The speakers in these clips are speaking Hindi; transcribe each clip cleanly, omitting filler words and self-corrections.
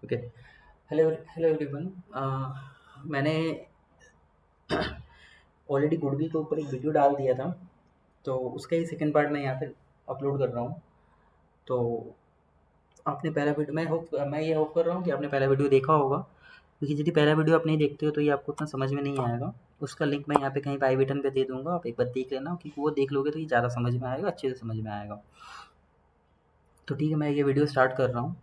ओके। Hello hello everyone. मैंने ऑलरेडी गुडविल के ऊपर एक वीडियो डाल दिया था, तो उसका ही सेकंड पार्ट मैं यहाँ पे अपलोड कर रहा हूँ। तो आपने पहला वीडियो मैं ये होप कर रहा हूँ कि आपने पहला वीडियो देखा होगा, क्योंकि यदि पहला वीडियो आप नहीं देखते हो तो ये आपको उतना समझ में नहीं आएगा। उसका लिंक मैं यहाँ पे कहीं पे आई बटन पे दे दूँगा, आप एक बार देख लेना, क्योंकि वो देख लोगे तो ये ज़्यादा समझ में आएगा, अच्छे से समझ में आएगा। तो ठीक है, मैं ये वीडियो स्टार्ट कर रहा हूँ।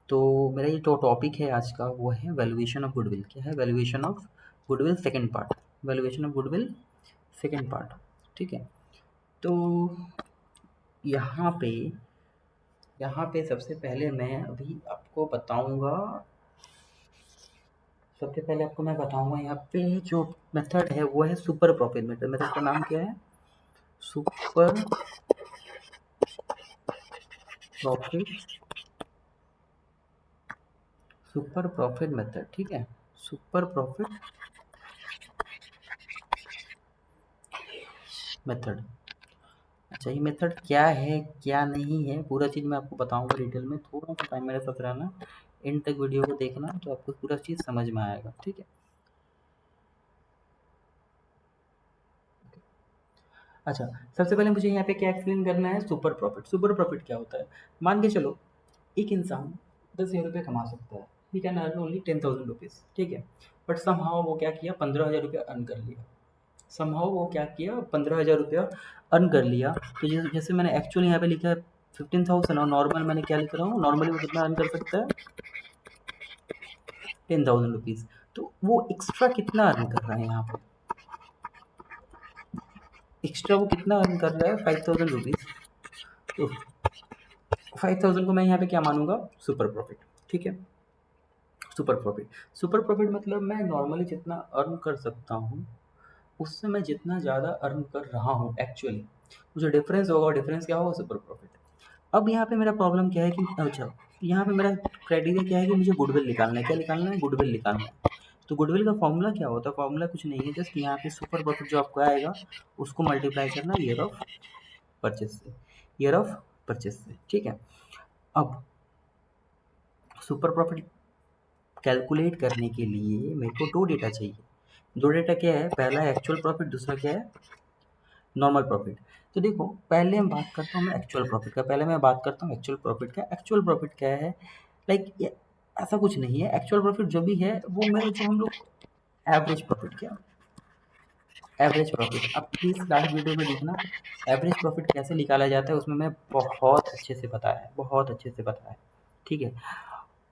तो मेरा ये जो टॉपिक है आज का वो है वैल्यूएशन ऑफ गुडविल। क्या है? Valuation of goodwill second part. Valuation of goodwill second part. ठीक है। तो यहाँ पे सबसे पहले मैं अभी आपको बताऊंगा। सबसे पहले आपको मैं बताऊंगा यहाँ पे जो मेथड है वो है सुपर प्रॉफिट मेथड। मेथड का नाम क्या है? Super profit super profit method. ठीक है, सुपर प्रॉफिट मेथड। अच्छा, ये मेथड क्या है क्या नहीं है पूरा चीज़ मैं आपको बताऊंगा डिटेल में। थोड़ा सा टाइम मेरे साथ रहना, एंड तक वीडियो को देखना, तो आपको पूरा चीज़ समझ में आएगा। ठीक है। अच्छा, सबसे पहले मुझे यहाँ पे क्या एक्सप्लेन करना है? Super profit. सुपर प्रॉफिट क्या होता है? मान के चलो एक इंसान 10,000 रुपये कमा सकता है, he can earn only 10,000 rupees. ठीक है, बट समहाउ वो क्या किया, 15,000 रुपया अर्न कर लिया। समहाउ वो क्या किया, 15,000 रुपया अर्न कर लिया। तो जैसे मैंने एक्चुअली यहाँ पे लिखा है 15,000, और नॉर्मल मैंने क्या लिख रहा हूँ, नॉर्मली वो कितना अर्न कर सकता है? 10,000 रुपीज़। तो वो एक्स्ट्रा कितना अर्न कर रहा है यहाँ पे? एक्स्ट्रा वो कितना अर्न कर रहा है? 5,000 रुपीज़। तो 5,000 को मैं यहाँ पे क्या मानूंगा? Super profit. ठीक है, सुपर प्रॉफिट। सुपर प्रॉफिट मतलब मैं नॉर्मली जितना अर्न कर सकता हूँ उससे मैं जितना ज़्यादा अर्न कर रहा हूँ एक्चुअली, जो डिफरेंस होगा, डिफरेंस क्या होगा? Super profit. अब यहाँ पे मेरा प्रॉब्लम क्या है कि अच्छा, यहाँ पे मेरा क्राइटेरिया क्या है कि मुझे गुडविल निकालना है। क्या निकालना है? गुडविल निकालना है। तो गुडविल का फॉर्मूला क्या होता है? फॉर्मूला कुछ नहीं है, जस्ट यहाँ पे सुपर प्रॉफिट जो आपको आएगा उसको मल्टीप्लाई करना ईयर ऑफ परचेस से, ईयर ऑफ परचेस से। ठीक है। अब सुपर प्रॉफिट कैलकुलेट करने के लिए मेरे को दो डेटा चाहिए। दो डेटा क्या है? पहला है एक्चुअल प्रॉफिट, दूसरा क्या है? Normal profit. तो देखो, पहले हम बात करता हूँ मैं एक्चुअल प्रॉफिट का। पहले मैं बात करता हूँ एक्चुअल प्रॉफिट का। एक्चुअल प्रॉफिट क्या है? लाइक ऐसा कुछ नहीं है। एक्चुअल प्रॉफिट जो भी है वो मेरे जो हम लोग एवरेज प्रॉफिट, क्या एवरेज प्रॉफिट, आप प्लीज़ लास्ट वीडियो में देखना, एवरेज प्रॉफिट कैसे निकाला जाता है उसमें मैं बहुत अच्छे से बताया है, बहुत अच्छे से बताया है। ठीक है।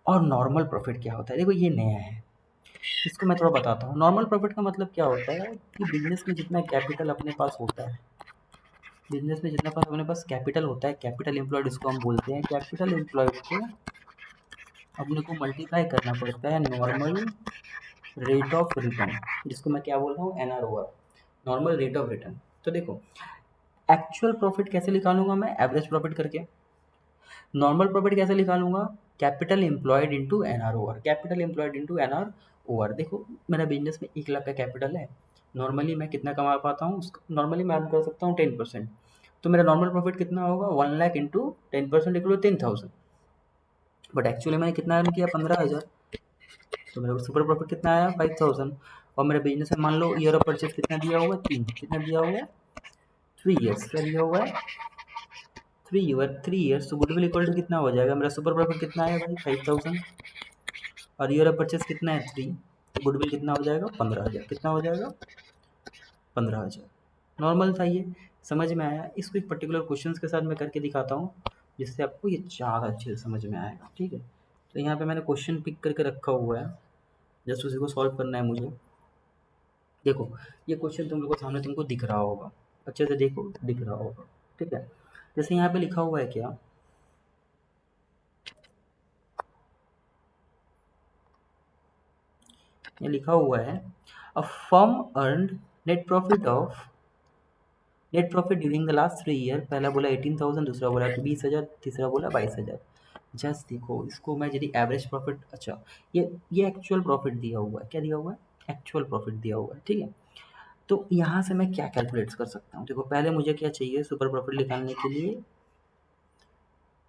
और नॉर्मल प्रॉफिट क्या होता है? देखो, ये नया है, इसको मैं थोड़ा बताता हूँ। नॉर्मल प्रॉफिट का मतलब क्या होता है कि बिजनेस में जितना कैपिटल अपने पास होता है, बिजनेस में जितना पास अपने पास कैपिटल होता है, कैपिटल एम्प्लॉयड इसको हम बोलते हैं, कैपिटल एम्प्लॉयड को अपने को मल्टीप्लाई करना पड़ता है नॉर्मल रेट ऑफ रिटर्न, जिसको मैं क्या बोल रहा हूँ? NROR, normal rate of return. तो देखो, एक्चुअल प्रॉफिट कैसे निकालूंगा मैं? एवरेज प्रॉफिट करके। नॉर्मल प्रॉफिट कैसे निकालूंगा? Capital employed into NROR, capital employed into NROR। देखो, मेरा बिजनेस में 1 लाख का कैपिटल है, नॉर्मली मैं कितना कमा पाता हूँ? नॉर्मली मैं अर्न कर सकता हूँ 10%। तो मेरा नॉर्मल प्रॉफिट कितना होगा? 1 lakh into 10% equal 10,000। But actually मैंने कितना अर्न किया? 15,000। तो मेरा सुपर प्रॉफिट कितना आया? 5,000। और मेरे बिजनेस में मान लो ईयर ऑफ परचेज कितना दिया हुआ है? 3। कितना दिया हुआ है? 3 ईयर्स। क्या दिया हुआ है? 3 ईयर्स। तो गुडविल इक्वल टू कितना हो जाएगा? मेरा सुपर प्रॉफिट कितना आया भाई? 5,000। और ईयर ऑफ परचेज कितना है? 3। तो गुडविल कितना हो जाएगा? 15,000। कितना हो जाएगा? 15,000। नॉर्मल था ये, समझ में आया? इसको एक पर्टिकुलर क्वेश्चन के साथ मैं करके दिखाता हूँ, जिससे आपको ये ज़्यादा अच्छे से समझ में आएगा। ठीक है। तो यहाँ पे मैंने क्वेश्चन पिक करके रखा हुआ है, जस्ट उसी को सॉल्व करना है मुझे। देखो, ये क्वेश्चन तुम लोगों के सामने तुमको दिख रहा होगा, अच्छे से देखो, दिख रहा होगा। ठीक है। जैसे यहाँ पे लिखा हुआ है क्या, ये लिखा हुआ है a firm earned net profit during the last 3 year. पहला बोला 18,000, दूसरा बोला 20,000, तीसरा बोला 22,000। जस्ट देखो, इसको मैं यदि एवरेज प्रॉफिट, अच्छा, ये एक्चुअल प्रॉफिट दिया हुआ है। क्या दिया हुआ है? एक्चुअल प्रॉफिट दिया हुआ है। ठीक है। तो यहाँ से मैं क्या कैलकुलेट कर सकता हूँ? देखो, पहले मुझे क्या चाहिए सुपर प्रॉफिट निकालने के लिए?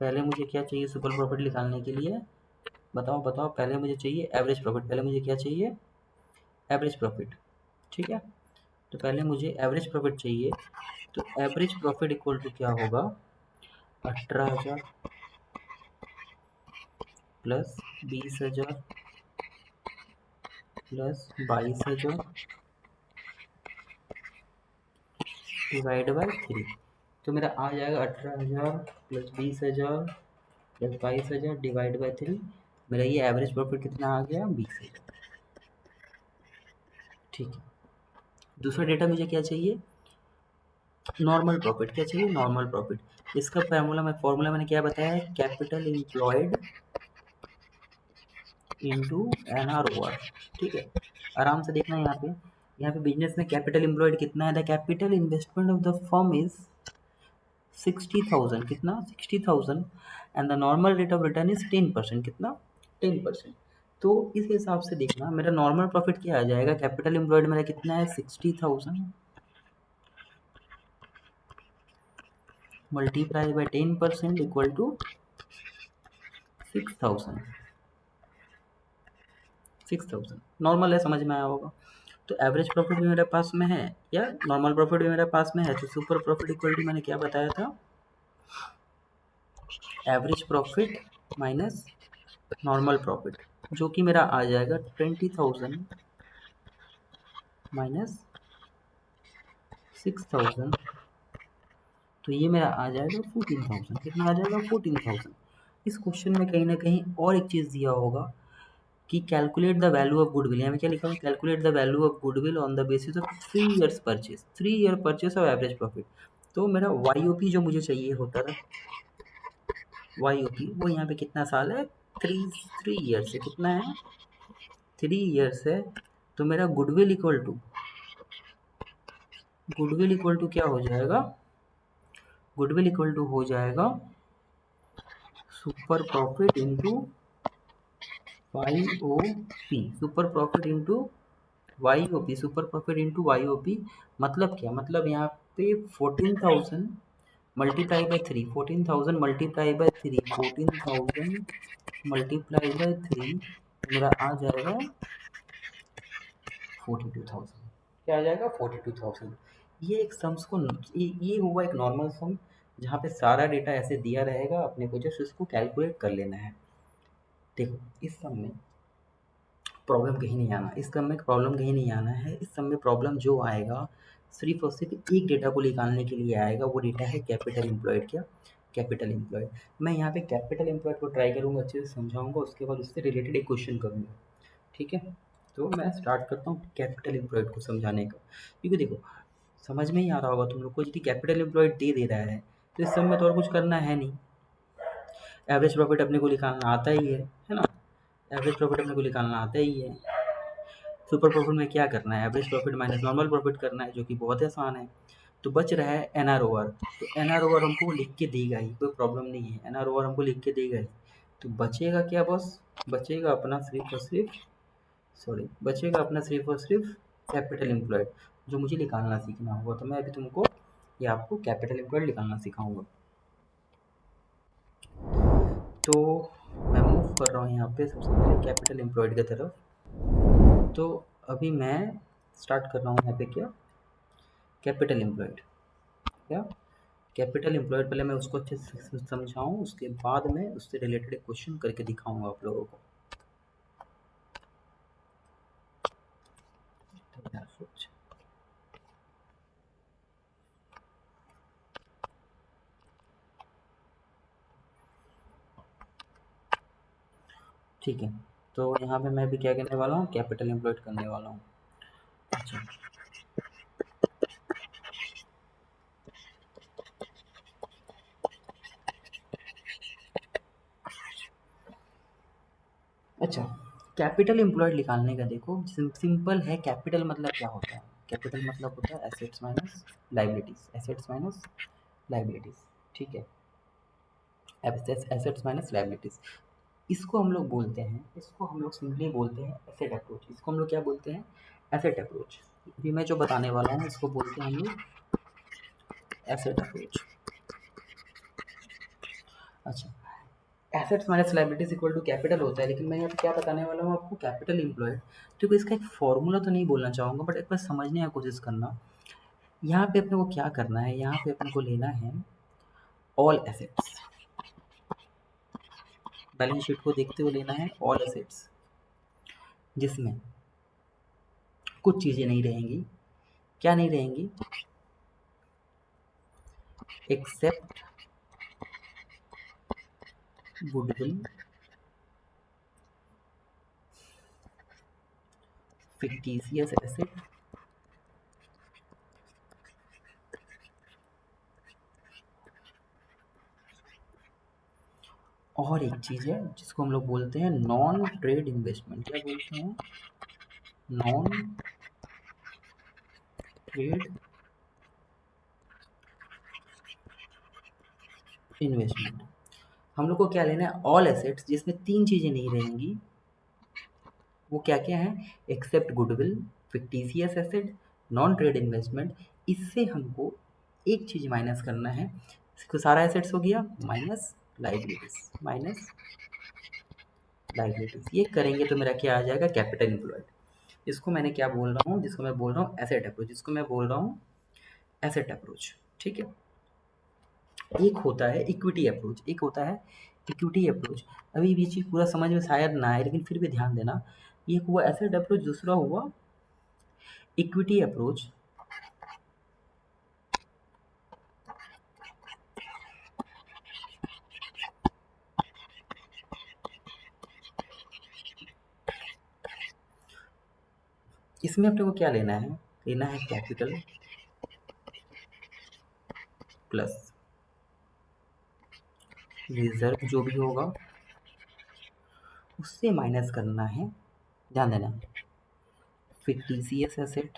पहले मुझे क्या चाहिए सुपर प्रॉफिट निकालने के लिए? बताओ बताओ, पहले मुझे चाहिए एवरेज प्रॉफिट। पहले मुझे क्या चाहिए? Average profit. ठीक है, तो पहले मुझे एवरेज प्रॉफिट चाहिए। तो एवरेज प्रॉफिट इक्वल टू क्या होगा? 18,000 प्लस 20,000 प्लस 22,000 डिवाइड बाई 3। तो मेरा आ जाएगा 18,000 प्लस 20,000 प्लस 22,000 डिवाइड बाई 3। मेरा ये एवरेज प्रॉफिट कितना आ गया? 20,000। ठीक है, दूसरा डेटा मुझे क्या चाहिए? Normal profit. क्या चाहिए? Normal profit. इसका फॉर्मूला मैंने क्या बताया है? Capital employed into NROR। ठीक है, आराम से देखना यहाँ पे बिजनेस में कैपिटल एम्प्लॉयड कितना है? The capital investment of the firm is 60,000। कितना? 60,000। And the normal rate of return is 10%। कितना? 10%। तो इस हिसाब से देखना मेरा नॉर्मल प्रॉफिट क्या आ जाएगा? कैपिटल एम्प्लॉयड मेरा कितना है? 60,000 multiply by 10% equal to 6,000। 6,000 normal है, समझ में आया होगा। तो एवरेज प्रॉफिट भी मेरे पास में है या नॉर्मल प्रॉफिट भी मेरे पास में है। तो सुपर प्रॉफिट इक्वल टू मैंने क्या बताया था? Average profit minus normal profit, जो कि मेरा आ जाएगा 20,000 माइनस 6,000। तो ये मेरा आ जाएगा 14,000। कितना आ जाएगा? 14,000। इस क्वेश्चन में कहीं ना कहीं और एक चीज़ दिया होगा कि calculate the value of goodwill. यहाँ पे क्या लिखा हुआ है? Calculate the value of goodwill on the basis of 3 years purchase. 3 year purchase of average profit. तो मेरा YOP जो मुझे चाहिए होता था, YOP, वो यहाँ पे कितना साल है? 3 ईयर्स है। कितना है? 3 ईयर्स है। तो मेरा गुडविल इक्वल टू क्या हो जाएगा? गुडविल इक्वल टू हो जाएगा super profit into YOP। Super profit into YOP। Super profit into YOP मतलब क्या? मतलब यहाँ पे 14,000 multiply by 3। 14,000 multiply by 3। 14,000 multiply by 3 मेरा आ जाएगा 42,000। क्या आ जाएगा? 42,000। ये एक सम्स को ये हुआ एक नॉर्मल सम, जहाँ पे सारा डेटा ऐसे दिया रहेगा, अपने को जस्ट इसको कैलकुलेट कर लेना है। देखो, इस सम में प्रॉब्लम कहीं नहीं आना। इस सम में प्रॉब्लम कहीं नहीं आना है। इस सम में प्रॉब्लम जो आएगा सिर्फ और सिर्फ एक डेटा को निकालने के लिए आएगा। वो डेटा है कैपिटल एम्प्लॉयड। क्या? Capital employed. मैं यहाँ पे कैपिटल एम्प्लॉयड को ट्राई करूँगा, अच्छे से समझाऊंगा, उसके बाद उससे रिलेटेड एक क्वेश्चन करूँगा। ठीक है, तो मैं स्टार्ट करता हूँ कैपिटल एम्प्लॉयड को समझाने का। क्योंकि देखो, समझ में ही आ रहा होगा तुम लोग को, यदि कैपिटल एम्प्लॉयड दे रहा है तो इस सब में तो और कुछ करना है नहीं। एवरेज प्रॉफिट अपने को निकालना आता ही है ना? एवरेज प्रॉफिट अपने को निकालना आता ही है। सुपर प्रॉफिट में क्या करना है? Average profit minus normal profit करना है, जो कि बहुत आसान है। तो बच रहा है NROR। तो NROR हमको लिख के देगा ही, कोई प्रॉब्लम नहीं है। NROR हमको लिख के देगा ही। तो बचेगा क्या बॉस? बचेगा अपना सिर्फ और सिर्फ कैपिटल एम्प्लॉयड, जो मुझे निकालना सीखना होगा। तो मैं अभी तुमको या आपको कैपिटल एम्प्लॉयड निकालना सिखाऊंगा। तो मैं मूव कर रहा हूँ यहाँ पे सबसे पहले कैपिटल एम्प्लॉयड की तरफ। तो अभी मैं स्टार्ट कर रहा हूँ यहाँ पे क्या? Capital employed. क्या? Capital employed. पहले मैं उसको अच्छे से समझाऊँ, उसके बाद में उससे रिलेटेड एक क्वेश्चन करके दिखाऊंगा आप लोगों को। ठीक है, तो यहाँ पे मैं भी क्या करने वाला हूँ? कैपिटल एम्प्लॉयड करने वाला हूँ। अच्छा, अच्छा, कैपिटल एम्प्लॉयड निकालने का देखो सिंपल है। कैपिटल मतलब क्या होता है? कैपिटल मतलब होता है assets minus liabilities. Assets minus liabilities. ठीक है, एसेट्स माइनस लाइबिलिटीज। इसको हम लोग सिंपली बोलते हैं एसेट अप्रोच। इसको हम लोग क्या बोलते हैं? Asset approach. अभी मैं जो बताने वाला हूँ इसको बोलते हैं हम लोग एसेट अप्रोच। अच्छा, assets minus liabilities equal to capital होता है, लेकिन मैं यहाँ पे क्या बताने वाला हूँ आपको, कैपिटल एम्प्लॉयड। तो इसका एक फॉर्मूला तो नहीं बोलना चाहूँगा, बट एक बार समझने की कोशिश करना। यहाँ पे अपने को क्या करना है, यहाँ पे अपने को लेना है ऑल एसेट्स, बैलेंस शीट को देखते हुए लेना है ऑल एसेट्स, जिसमें कुछ चीज़ें नहीं रहेंगी। क्या नहीं रहेंगी? एक्सेप्ट गुडविल, फिक्टिशियस एसेट, और एक चीज़ है जिसको हम लोग बोलते हैं नॉन ट्रेड इन्वेस्टमेंट। क्या बोलते हैं? Non trade investment. हम लोग को क्या लेना है? ऑल एसेट्स जिसमें तीन चीज़ें नहीं रहेंगी। वो क्या क्या है? Except goodwill, fictitious asset, non trade investment. इससे हमको एक चीज़ माइनस करना है। इसको सारा एसेट्स हो गया माइनस लाइबिलिटीज, माइनस लाइबिलिटीज। ये करेंगे तो मेरा क्या आ जाएगा? Capital employed. इसको मैंने क्या बोल रहा हूँ? जिसको मैं बोल रहा हूँ एसेट अप्रोच, जिसको मैं बोल रहा हूँ एसेट अप्रोच। ठीक है। एक होता है इक्विटी अप्रोच, एक होता है इक्विटी अप्रोच। अभी ये चीज़ पूरा समझ में शायद ना आए, लेकिन फिर भी ध्यान देना। एक हुआ एसेट अप्रोच, दूसरा हुआ इक्विटी अप्रोच। इसमें अपने को क्या लेना है? लेना है कैपिटल प्लस रिजर्व, जो भी होगा उससे माइनस करना है। ध्यान देना, फिक्टिशियस एसेट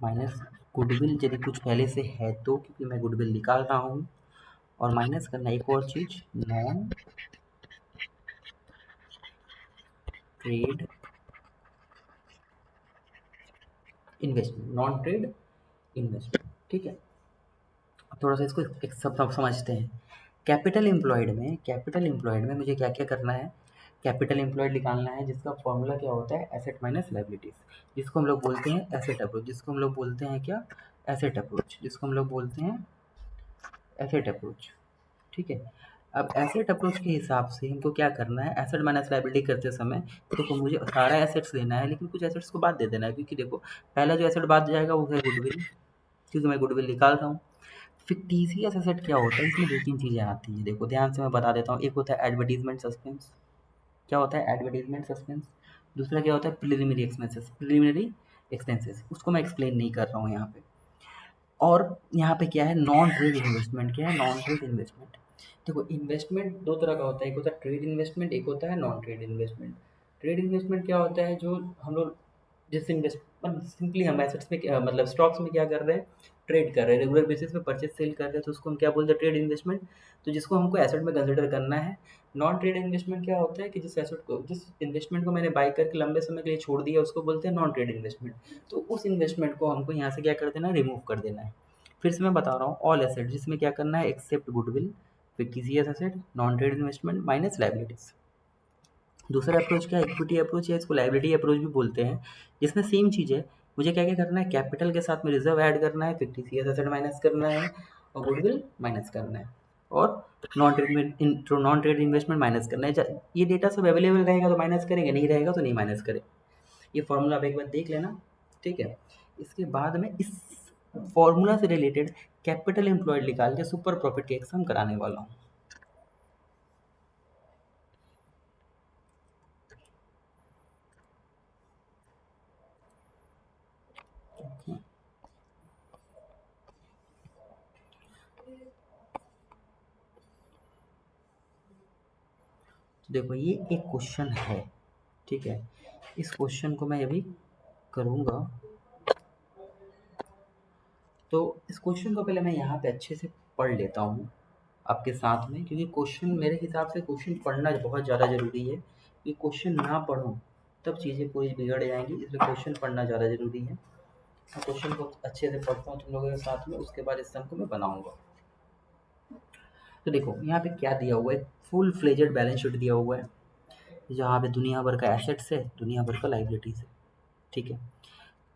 माइनस गुडविल, यदि कुछ पहले से है तो, क्योंकि मैं गुडविल निकाल रहा हूँ। और माइनस करना एक और चीज, non trade investment, non trade investment. ठीक है। अब थोड़ा सा इसको एक सब समझते हैं। कैपिटल एम्प्लॉयड में मुझे क्या क्या करना है? कैपिटल एम्प्लॉयड निकालना है, जिसका फॉर्मूला क्या होता है? एसेट माइनस लायबिलिटीज, जिसको हम लोग बोलते हैं एसेट अप्रोच, जिसको हम लोग बोलते हैं क्या? एसेट अप्रोच, जिसको हम लोग बोलते हैं एसेट अप्रोच। ठीक है। अब एसेट अप्रोच के हिसाब से हमको क्या करना है? एसेट माइनस लायबिलिटी करते समय देखो मुझे सारा एसेट्स लेना है, लेकिन कुछ एसेट्स को बाद दे देना है, क्योंकि देखो पहला जो एसेट बाद जाएगा वो है गुडविल, क्योंकि मैं गुडविल निकाल रहा हूँ। फिक्टिशियस एसेट क्या होता है? इसमें दो तीन चीज़ें आती हैं, देखो ध्यान से मैं बता देता हूँ। एक होता है एडवर्टीजमेंट सस्पेंस। क्या होता है एडवर्टीजमेंट सस्पेंस? दूसरा क्या होता है? Preliminary expenses, preliminary expenses. उसको मैं एक्सप्लेन नहीं कर रहा हूँ यहाँ पे। और यहाँ पे क्या है? Non trade investment. क्या है? Non trade investment. देखो इन्वेस्टमेंट दो तरह का होता है, एक होता है ट्रेड इन्वेस्टमेंट, एक होता है non trade investment. Trade investment क्या होता है? जो हम लोग जिस इन्वेस्टमेंट सिंपली हम एसेट्स में मतलब स्टॉक्स में क्या कर रहे हैं? ट्रेड कर रहे हैं, रेगुलर बेसिस पे परचेज सेल कर रहे हैं, तो उसको हम क्या बोलते हैं? Trade investment. तो जिसको हमको एसेट में कंसिडर करना है। नॉन ट्रेड इन्वेस्टमेंट क्या होता है? कि जिस एसेट को, जिस इन्वेस्टमेंट को मैंने बाई करके लंबे समय के लिए छोड़ दिया, उसको बोलते हैं नॉन ट्रेड इन्वेस्टमेंट। तो उस इन्वेस्टमेंट को हमको यहाँ से क्या कर देना है? रिमूव कर देना है। फिर से मैं बता रहा हूँ, ऑल एसेट जिसमें क्या करना है? Except goodwill, fictitious asset, non trade investment minus liabilities. दूसरा अप्रोच क्या है? इक्विटी अप्रोच है, इसको लायबिलिटी अप्रोच भी बोलते हैं, जिसमें सेम चीज़ है। मुझे क्या क्या करना है? कैपिटल के साथ में रिजर्व ऐड करना है, फिक्टिशियस एसेट माइनस करना है, और गुडविल माइनस करना है, और नॉन ट्रेड इन्वेस्टमेंट माइनस करना है। ये डेटा सब अवेलेबल रहेगा तो माइनस करेंगे, नहीं रहेगा तो नहीं माइनस करें। ये फॉर्मूला आप एक बार देख लेना। ठीक है। इसके बाद में इस फॉर्मूला से रिलेटेड कैपिटल एम्प्लॉयड निकाल के सुपर प्रॉफिट के एग्जाम कराने वाला हूँ। देखो ये एक क्वेश्चन है। ठीक है। इस क्वेश्चन को मैं अभी करूँगा, तो इस क्वेश्चन को पहले मैं यहाँ पे अच्छे से पढ़ लेता हूँ आपके साथ में, क्योंकि क्वेश्चन मेरे हिसाब से क्वेश्चन पढ़ना बहुत ज़्यादा ज़रूरी है। कि क्वेश्चन ना पढ़ो तब चीज़ें पूरी बिगड़ जाएंगी, इसलिए क्वेश्चन पढ़ना ज़्यादा ज़रूरी है। क्वेश्चन को अच्छे से पढ़ता हूँ तुम लोगों के साथ में, उसके बाद इस सम को मैं बनाऊंगा। तो देखो यहाँ पे क्या दिया हुआ है, फुल फ्लेजेड बैलेंस शीट दिया हुआ है, जहाँ पे दुनिया भर का एसेट्स है, दुनिया भर का लाइबिलिटीज है। ठीक है,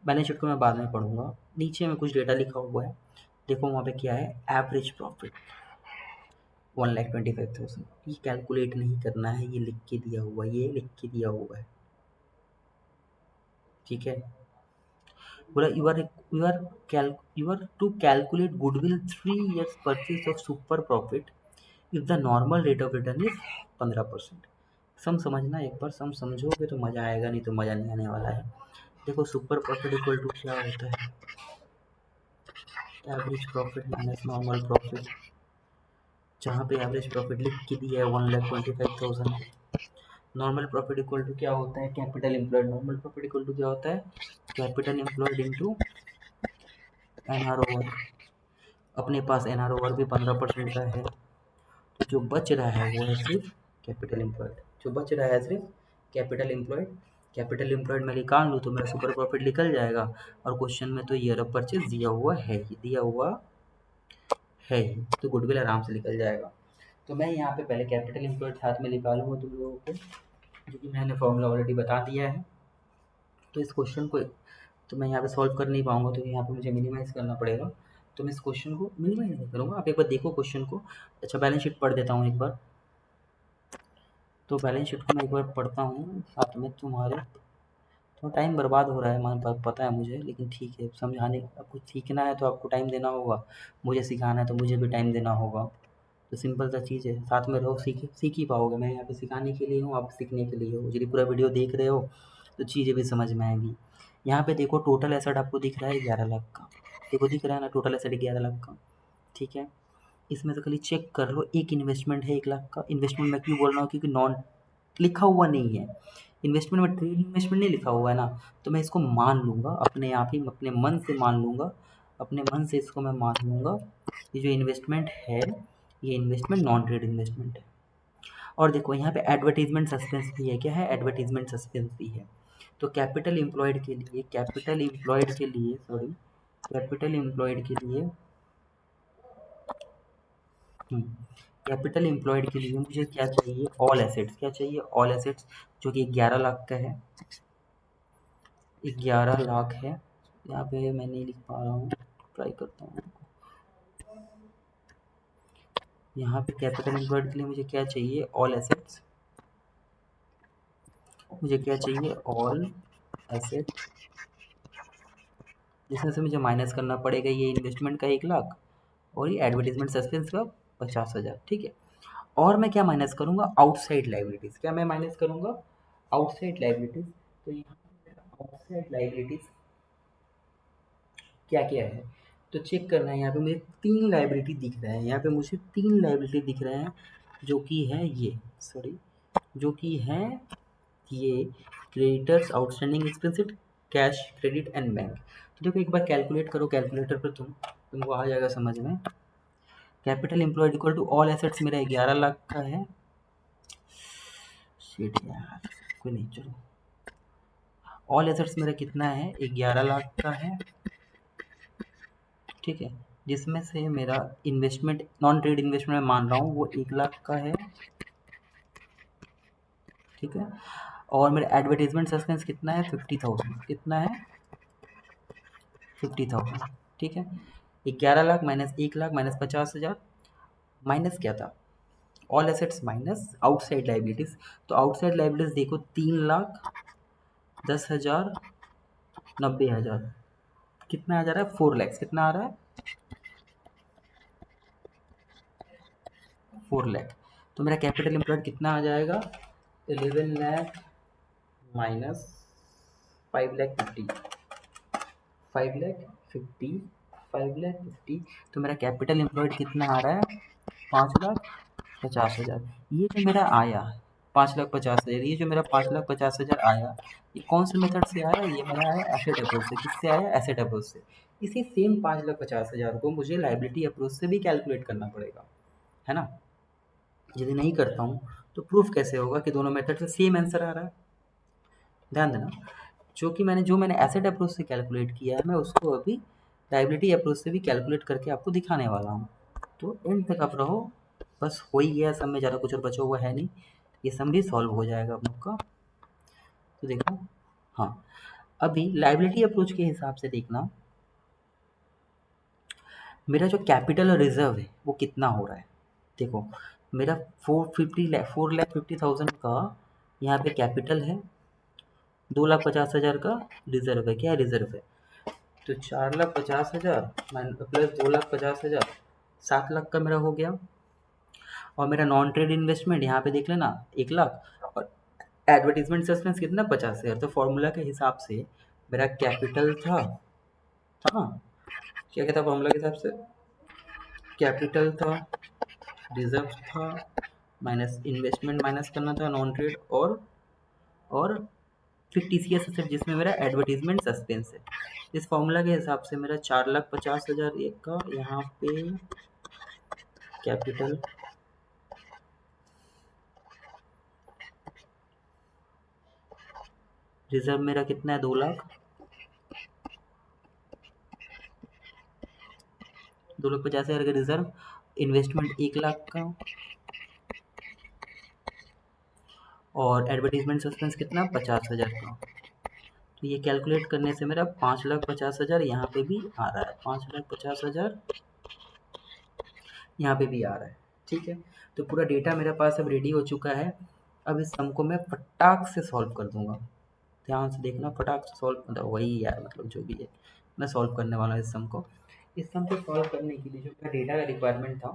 बैलेंस शीट को मैं बाद में पढ़ूंगा। नीचे में कुछ डेटा लिखा हुआ है, देखो वहाँ पे क्या है, एवरेज प्रॉफिट 1,25,000। ये कैलकुलेट नहीं करना है, ये लिख के दिया हुआ है, ये लिख के दिया हुआ है। ठीक है, बोला you are to calculate goodwill 3 years purchase of super profit if the normal rate of return is 15%। सम समझना, एक बार सम समझोगे तो मज़ा आएगा, नहीं तो मज़ा नहीं आने वाला है। देखो सुपर प्रॉफिट इक्वल टू क्या होता है, average profit minus normal profit, जहाँ पे एवरेज प्रॉफिट लिख के दिया है 1,25,000। नॉर्मल प्रॉफिट इक्वल टू क्या होता है, capital employed. Normal profit equal to क्या होता है, capital employed into NR over. अपने पास एनआर ओवर भी 15% का है, तो जो बच रहा है वो है सिर्फ कैपिटल एम्प्लॉयड। जो बच रहा है सिर्फ कैपिटल एम्प्लॉयड। कैपिटल एम्प्लॉयड में निकाल लूँ तो मेरा सुपर प्रॉफिट निकल जाएगा, और क्वेश्चन में तो ईयर ऑफ परचेज दिया हुआ है ही, दिया हुआ है ही, तो गुडविल आराम से निकल जाएगा। तो मैं यहाँ पे पहले कैपिटल एम्प्लॉयड साथ में निकालूंगा तुम लोगों को, जो कि मैंने फॉर्मूला ऑलरेडी बता दिया है। तो इस क्वेश्चन को तो मैं यहाँ पे सॉल्व कर नहीं पाऊंगा, तो यहाँ पे मुझे मिनिमाइज़ करना पड़ेगा। तो मैं इस क्वेश्चन को मिनिमाइज़ नहीं करूँगा, आप एक बार देखो क्वेश्चन को। अच्छा, बैलेंस शीट पढ़ देता हूँ एक बार। तो बैलेंस शीट को मैं एक बार पढ़ता हूँ साथ में तुम्हारे। तो टाइम बर्बाद हो रहा है, मुझे पता है मुझे, लेकिन ठीक है, समझाने आपको सीखना है तो आपको टाइम देना होगा, मुझे सिखाना है तो मुझे भी टाइम देना होगा। तो सिंपल सा चीज़ है, साथ में रहो, सीख ही पाओगे। मैं यहाँ पे सिखाने के लिए हूँ, आप सीखने के लिए हो। यदि पूरा वीडियो देख रहे हो तो चीज़ें भी समझ में आएंगी। यहाँ पे देखो टोटल एसेट आपको दिख रहा है 11 लाख का, देखो दिख रहा है ना, टोटल एसेट 11 लाख का। ठीक है, इसमें तो खाली चेक कर लो, एक इन्वेस्टमेंट है 1 लाख का। इन्वेस्टमेंट मैं क्यों बोल रहा हूँ, क्योंकि नॉन लिखा हुआ नहीं है इन्वेस्टमेंट में, ट्रेड इन्वेस्टमेंट नहीं लिखा हुआ है ना, तो मैं इसको मान लूँगा अपने आप ही, अपने मन से मान लूँगा, अपने मन से इसको मैं मान लूँगा। ये जो इन्वेस्टमेंट है, ये इन्वेस्टमेंट नॉन ट्रेड इन्वेस्टमेंट है। और देखो यहाँ पे एडवर्टीजमेंट सस्पेंस भी है, क्या है, एडवर्टीजमेंट सस्पेंस भी है। तो कैपिटल एम्प्लॉयड के लिए, कैपिटल एम्प्लॉयड के लिए कैपिटल एम्प्लॉयड के लिए मुझे क्या चाहिए, ऑल एसेट्स। क्या चाहिए, ऑल एसेट्स, जो कि 11 लाख का है, 11 लाख है। यहाँ पे मैं नहीं लिख पा रहा हूँ, ट्राई करता हूँ। यहाँ पे कैपिटल एम्प्लॉयड के लिए मुझे क्या चाहिए, ऑल एसेट्स। मुझे क्या चाहिए, ऑल एसेट, जिसमें से मुझे माइनस करना पड़ेगा ये इन्वेस्टमेंट का 1 लाख और ये एडवर्टीजमेंट सस्पेंस का 50,000। ठीक है, और मैं क्या माइनस करूँगा, आउटसाइड लाइबिलिटीज़। क्या मैं माइनस करूँगा, आउटसाइड लाइबिलिटीज़। तो यहाँ आउटसाइड लाइबिलिटीज़ क्या क्या है, तो चेक करना है। यहाँ पे मुझे 3 लाइबिलिटी दिख रहे हैं, यहाँ पे मुझे 3 लाइबिलिटी दिख रहे हैं, जो कि है ये, सॉरी, जो कि है ये, creditors, outstanding expenses, cash, credit and bank. तो देखो एक बार कैलकुलेट करो कैलकुलेटर पर, तुमको आ जाएगा समझ में। Capital employed equal to all assets मेरा 11 लाख का है। शिट यार, कोई नहीं, चलो। ऑल एसेट्स मेरा कितना है, 11 लाख का है। ठीक है, जिसमें से मेरा इन्वेस्टमेंट, नॉन ट्रेड इन्वेस्टमेंट मैं मान रहा हूँ, वो 1 लाख का है। ठीक है, और मेरा एडवर्टीजमेंट सस्पेंस कितना है, 50,000। कितना है, 50,000। ठीक है, 11 lakh minus 1 lakh minus 50,000, minus क्या था, all assets minus outside liabilities. तो आउटसाइड लाइबिलिटीज देखो, 3,10,000, 90,000, कितना आ जा रहा है, 4 लैक्स। कितना आ रहा है, 4 लाख। तो मेरा कैपिटल एम्प्लॉयड कितना आ जाएगा, 11 लाख माइनस 5,50,000, 5,50,000, 5,50,000। तो मेरा कैपिटल एम्प्लॉयड कितना आ रहा है, 5,50,000। ये जो मेरा आया 5,50,000, ये जो मेरा 5,50,000 आया, ये कौन से मेथड से आया, ये मेरा आया एसेट अप्रोच से। किससे आया, एसेट अप्रोच से। इसी सेम 5,50,000 को मुझे लाइबिलिटी अप्रोच से भी कैलकुलेट करना पड़ेगा, है ना। यदि नहीं करता हूँ तो प्रूफ कैसे होगा कि दोनों मेथड से सेम आंसर आ रहा है। ध्यान देना, जो मैंने एसेट अप्रोच से कैलकुलेट किया है, मैं उसको अभी लायबिलिटी अप्रोच से भी कैलकुलेट करके आपको दिखाने वाला हूँ। तो एंड तक आप रहो, बस हो ही गया सब में, ज़्यादा कुछ और बचा हुआ है नहीं, ये सम भी सॉल्व हो जाएगा आप लोग का। तो देखो, हाँ, अभी लायबिलिटी अप्रोच के हिसाब से देखना, मेरा जो कैपिटल और रिजर्व है वो कितना हो रहा है। देखो, मेरा 4,50,000 का यहाँ पे कैपिटल है, 2,50,000 का रिजर्व है। क्या रिजर्व है? तो 4,50,000 प्लस 2,50,000, 7 लाख का मेरा हो गया। और मेरा नॉन ट्रेड इन्वेस्टमेंट यहाँ पे देख लेना 1 लाख, और एडवर्टीजमेंट सस्पेंस कितना, 50,000। तो फॉर्मूला के हिसाब से मेरा कैपिटल था, हाँ, क्या कहता फॉर्मूला के हिसाब से, कैपिटल था, रिजर्व था, माइनस इन्वेस्टमेंट माइनस करना था, नॉन ट्रेड, और फिर टीसीएस एसेट जिसमें मेरा एडवर्टीजमेंट सस्पेंस है। इस फॉर्मूला के हिसाब से मेरा 4,50,000 एक का यहाँ पे कैपिटल, रिजर्व मेरा कितना है, 2 लाख, 2,50,000 का रिजर्व, इन्वेस्टमेंट 1 लाख का, और एडवर्टीजमेंट सस्पेंस कितना, 50,000 का। तो ये कैलकुलेट करने से मेरा 5,50,000 यहाँ पे भी आ रहा है, 5,50,000 यहाँ पे भी आ रहा है। ठीक है, तो पूरा डेटा मेरे पास अब रेडी हो चुका है। अब इस सम को मैं फटाक से सॉल्व कर दूंगा, ध्यान से देखना, फटाक से सॉल्व, मतलब वही यार, मतलब जो भी है मैं सॉल्व करने वाला हूँ इस सम को। इस सम को सॉल्व करने के लिए जो मेरा डेटा का रिक्वायरमेंट था,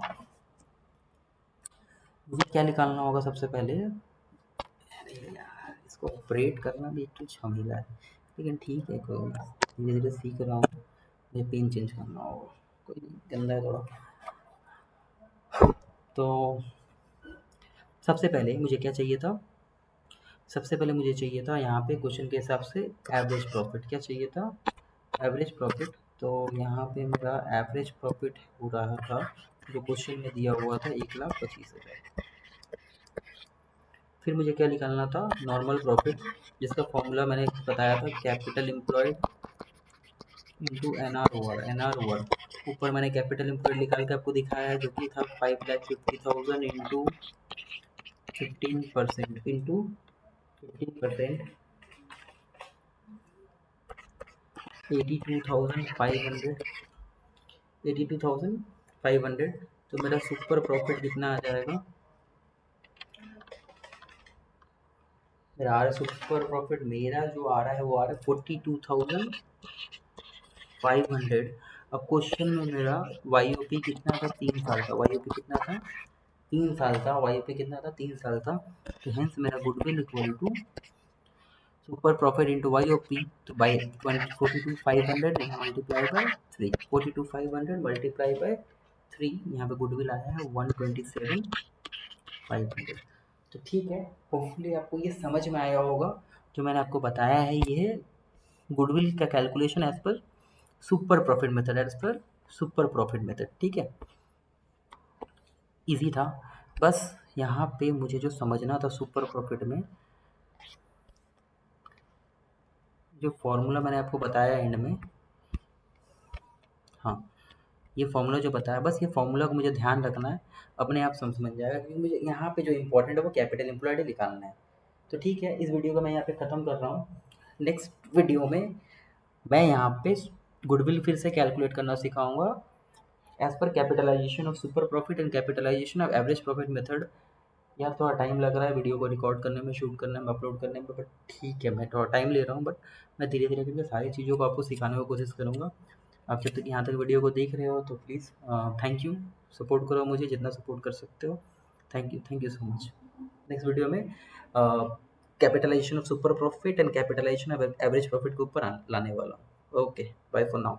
मुझे क्या निकालना होगा सबसे पहले। अरे यार, इसको ऑपरेट करना भी एक तो झमेला है, लेकिन ठीक है, कोई धीरे धीरे सीख रहा हूँ। मुझे पिन चेंज करना होगा, कोई गंदा है थोड़ा। तो सबसे पहले मुझे क्या चाहिए था, सबसे पहले मुझे चाहिए था यहाँ पे क्वेश्चन के हिसाब से एवरेज प्रॉफिट। क्या चाहिए था, एवरेज प्रॉफिट। तो यहाँ पे मेरा एवरेज प्रॉफिट हो रहा था, जो क्वेश्चन में दिया हुआ था, 1,25,000। फिर मुझे क्या निकालना था, नॉर्मल प्रॉफिट, जिसका फॉर्मूला मैंने बताया था, capital employed into N R over. ऊपर मैंने कैपिटल एम्प्लॉयड निकाल के आपको दिखाया है, जो कि था 5,50,000 इंटू 15% इंटू 15%, 82,500, 82,500। तो मेरा सुपर प्रॉफिट कितना आ जाएगा, मेरा आ रहा है सुपर प्रॉफिट, मेरा जो आ रहा है वो आ रहा है 42,500। अब क्वेश्चन में मेरा वाईओपी कितना था, 3 साल का। वाईओपी कितना था, 3 साल का। वाईओपी कितना था, 3 साल का। तो हेंस मेरा goodwill equal to super profit into YOP, तो by 42,500 multiply by 3, 42,500 multiply by 3, यहाँ पे गुडविल आया है 127,500। तो ठीक है, होपफुली आपको ये समझ में आया होगा। जो मैंने आपको बताया है, ये है गुडविल का calculation as per super profit method, as per super profit method. ठीक है, इजी था। बस यहाँ पे मुझे जो समझना था सुपर प्रॉफिट में, जो फॉर्मूला मैंने आपको बताया एंड में, हाँ, ये फॉर्मूला जो बताया, बस ये फॉर्मूला को मुझे ध्यान रखना है, अपने आप समझ में जाएगा, क्योंकि मुझे यहाँ पे जो इंपॉर्टेंट है वो कैपिटल एम्प्लॉयड निकालना है। तो ठीक है, इस वीडियो को मैं यहाँ पे ख़त्म कर रहा हूँ। नेक्स्ट वीडियो में मैं यहाँ पे गुडविल फिर से कैलकुलेट करना सिखाऊंगा as per capitalization of super profit and capitalization of average profit method. यार थोड़ा टाइम लग रहा है वीडियो को रिकॉर्ड करने में, शूट करने में, अपलोड करने में, बट ठीक है, मैं थोड़ा टाइम ले रहा हूँ, बट मैं धीरे धीरे करके सारी चीज़ों को आपको सिखाने की कोशिश करूँगा। आप जब तक यहाँ तक वीडियो को देख रहे हो तो प्लीज़ थैंक यू, सपोर्ट करो मुझे जितना सपोर्ट कर सकते हो। Thank you so much. Next video में capitalization of super profit and capitalization of average profit के ऊपर लाने वाला हूँ। Okay, bye for now.